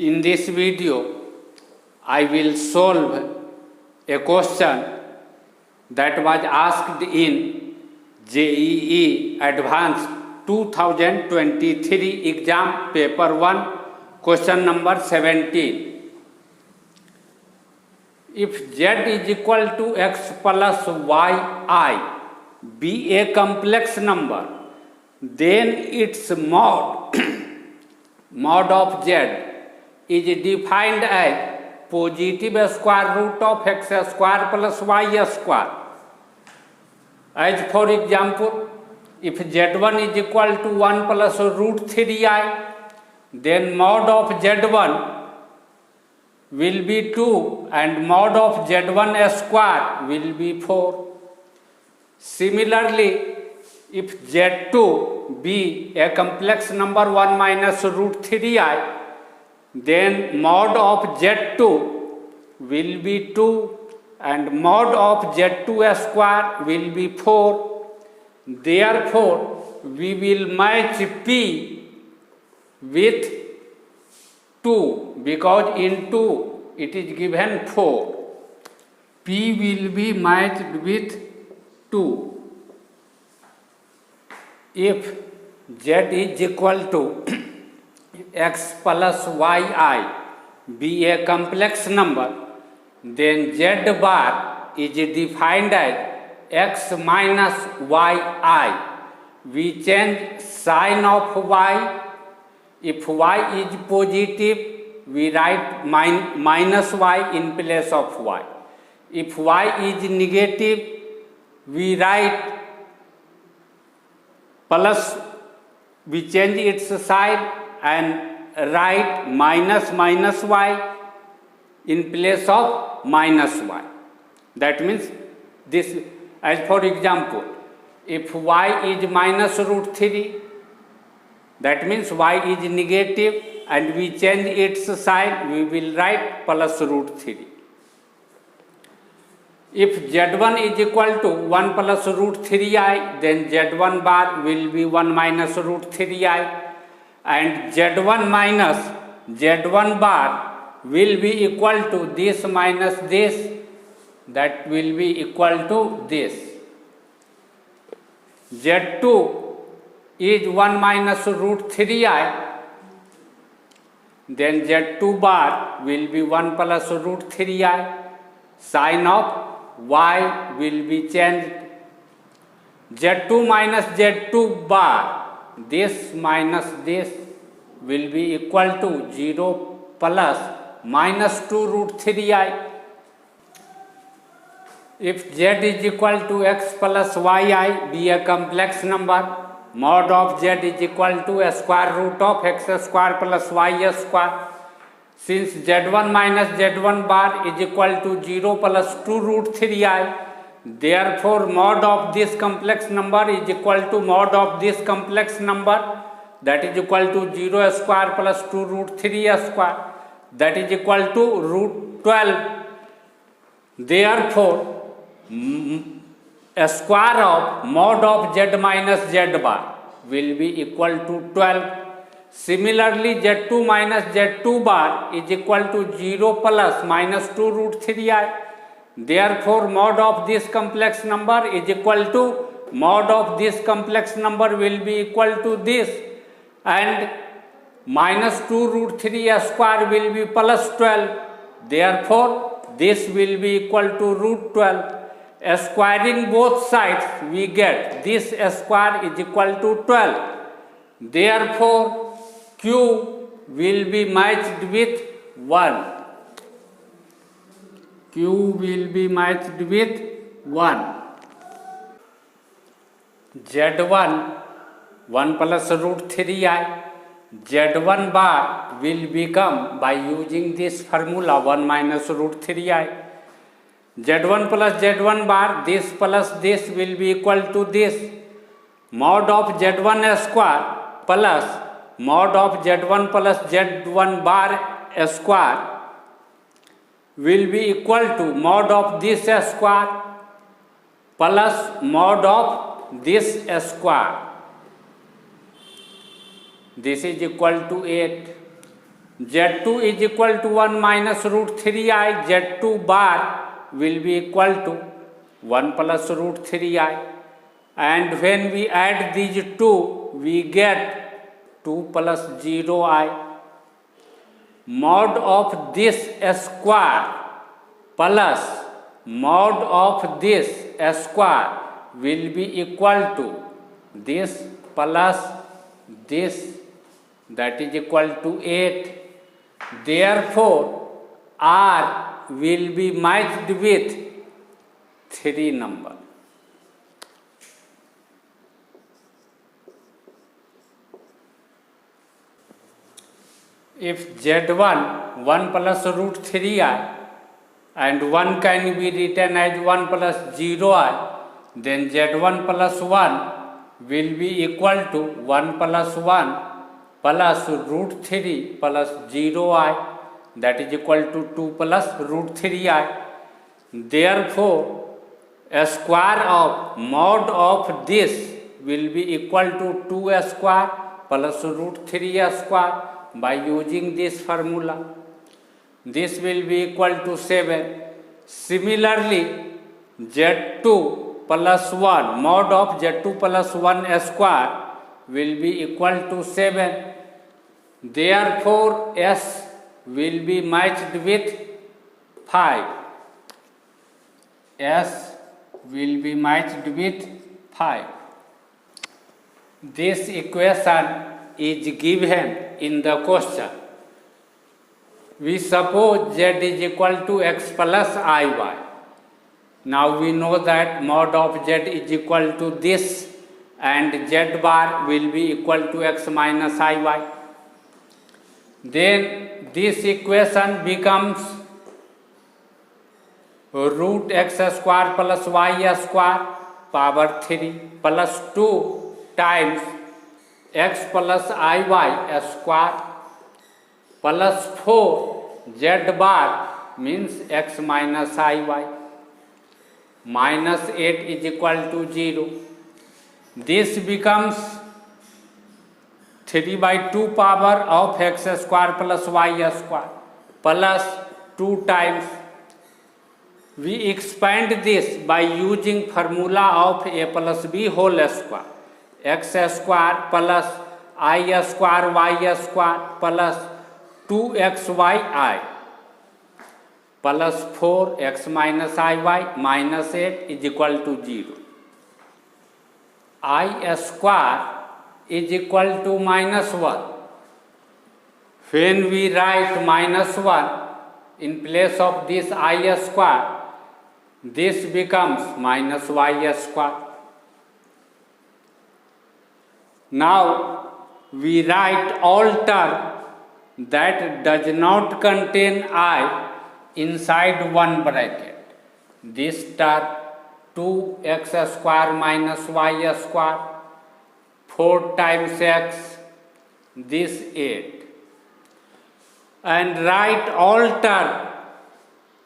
In this video, I will solve a question that was asked in JEE Advanced 2023 exam paper 1, question number 17. If z is equal to x plus yi be a complex number, then its mod mod of z is defined as positive square root of x square plus y square. As for example, if z1 is equal to 1 plus root 3i, then mod of z1 will be 2 and mod of z1 square will be 4. Similarly, if z2 be a complex number 1 minus root 3i, then mod of z2 will be 2 and mod of z2 square will be 4. Therefore, we will match p with 2 because in 2 it is given 4. P will be matched with 2. If z is equal to x plus yi be a complex number, then z bar is defined as x minus yi. We change sign of y. If y is positive, we write minus y in place of y. If y is negative, we write plus, we change its sign and write minus y in place of minus y. That means this, as for example, if y is minus root 3, that means y is negative and we change its sign, we will write plus root 3. If z1 is equal to 1 plus root 3i, then z1 bar will be 1 minus root 3i and z1 minus z1 bar will be equal to this minus this, that will be equal to this. z2 is 1 minus root 3i, then z2 bar will be 1 plus root 3i. Sign of y will be changed. z2 minus z2 bar, this minus this will be equal to 0 plus minus 2 root 3i. If z is equal to x plus yi be a complex number, mod of z is equal to a square root of x square plus y square. Since z1 minus z1 bar is equal to 0 plus 2 root 3i, therefore mod of this complex number is equal to mod of this complex number, that is equal to 0 square plus 2 root 3 square, that is equal to root 12. Therefore, a square of mod of z minus z bar will be equal to 12. Similarly, z2 minus z2 bar is equal to 0 plus minus 2 root 3i. Therefore, mod of this complex number is equal to mod of this complex number will be equal to this, and minus 2 root 3 square will be plus 12. Therefore, this will be equal to root 12. Squaring both sides, we get this square is equal to 12. Therefore, Q will be matched with 1. Q will be matched with 1. Z1 1 plus root 3i. Z1 bar will become, by using this formula, 1 minus root 3i. Z1 plus Z1 bar, this plus this will be equal to this. Mod of Z1 square plus mod of z1 plus z1 bar square will be equal to mod of this square plus mod of this square. This is equal to 8. Z2 is equal to 1 minus root 3i, Z2 bar will be equal to 1 plus root 3i, and when we add these two we get 2 plus 0i. Mod of this square plus mod of this square will be equal to this plus this, that is equal to 8. Therefore R will be matched with 3 number. If Z1 1 plus root 3i and 1 can be written as 1 plus 0i, then Z1 plus 1 will be equal to 1 plus 1 plus root 3 plus 0i, that is equal to 2 plus root 3i. Therefore a square of mod of this will be equal to 2 square plus root 3 square. By using this formula, this will be equal to 7. Similarly, Z2 plus 1 mod of Z2 plus 1 square will be equal to 7. Therefore S will be matched with 5. S will be matched with 5. This equation is given in the question. We suppose Z is equal to x plus iy. Now we know that mod of Z is equal to this and Z bar will be equal to x minus iy. Then this equation becomes root x square plus y square power 3 plus 2 times x plus iy square plus 4 z bar means x minus iy minus 8 is equal to 0. This becomes 3 by 2 power of x square plus y square plus 2 times. We expand this by using formula of a plus b whole square. X square plus I square y square plus 2xyi plus 4x minus iy minus 8 is equal to 0. I square is equal to minus 1. When we write minus 1 in place of this I square, this becomes minus y square. Now we write all term that does not contain I inside one bracket. This term 2x square minus y square 4 times x, this 8, and write all term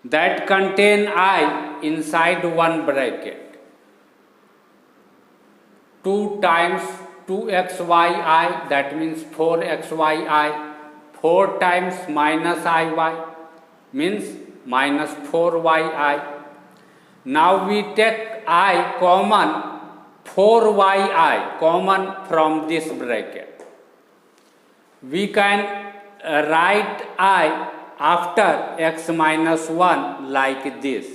that contain I inside one bracket. 2 times 2xyi, that means 4xyi, 4 times minus iy means minus 4yi. Now we take I common, 4yi common from this bracket. We can write I after x minus 1 like this.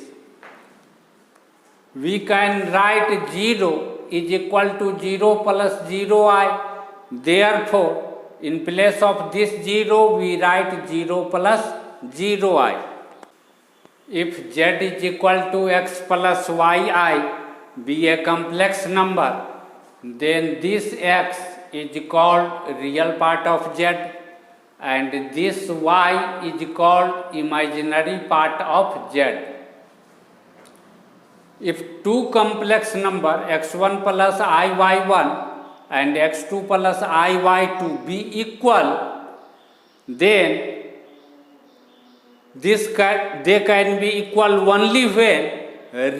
We can write 0 is equal to 0 plus 0i. Therefore, in place of this 0, we write 0 plus 0i. If z is equal to x plus yi be a complex number, then this x is called real part of z and this y is called imaginary part of z. If two complex number x1 plus iy1 and x2 plus iy2 be equal, then they can be equal only when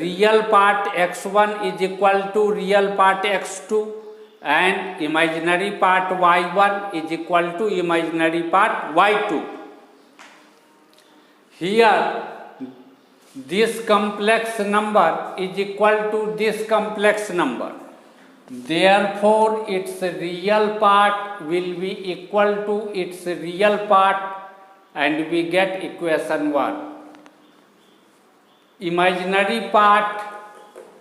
real part x1 is equal to real part x2 and imaginary part y1 is equal to imaginary part y2. Here this complex number is equal to this complex number. Therefore, its real part will be equal to its real part, and we get equation 1. Imaginary part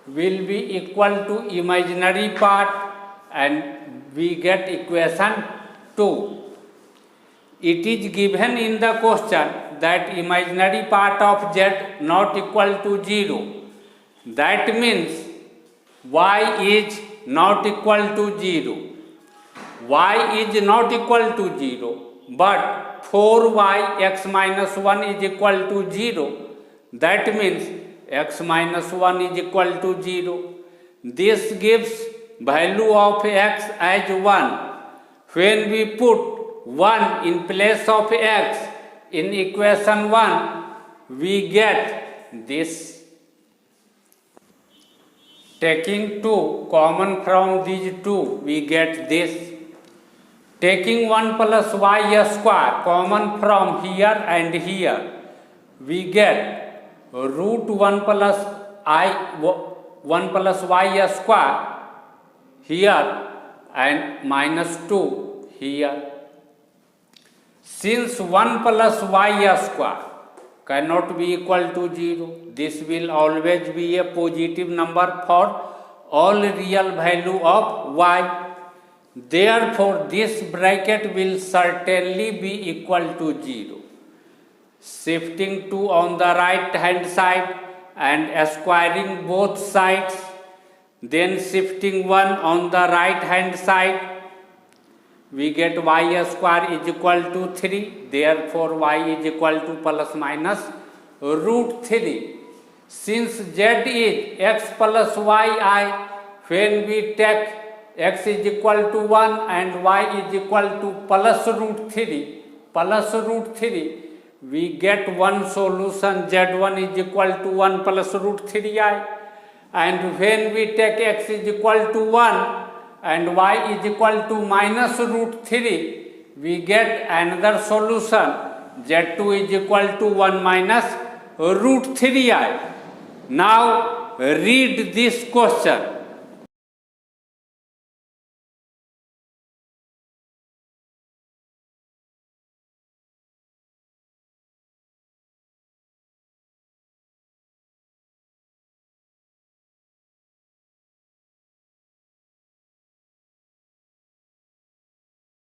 will be equal to imaginary part, and we get equation 2. It is given in the question that imaginary part of z not equal to 0. That means y is not equal to 0. Y is not equal to 0, but 4y x minus 1 is equal to 0. That means x minus 1 is equal to 0. This gives value of x as 1. When we put 1 in place of x in equation 1, we get this. Taking 2 common from these two, we get this. Taking 1 plus y square common from here and here, we get root 1 plus y square here and minus 2 here. Since 1 plus y square cannot be equal to 0, this will always be a positive number for all real value of y. Therefore, this bracket will certainly be equal to 0. Shifting 2 on the right hand side and squaring both sides, then shifting 1 on the right hand side, we get y square is equal to 3. Therefore, y is equal to plus minus root 3. Since z is x plus yi, when we take x is equal to 1 and y is equal to plus root 3, we get one solution, z1 is equal to 1 plus root 3i. And when we take x is equal to 1 and y is equal to minus root 3, we get another solution, z2 is equal to 1 minus root 3i. Now read this question.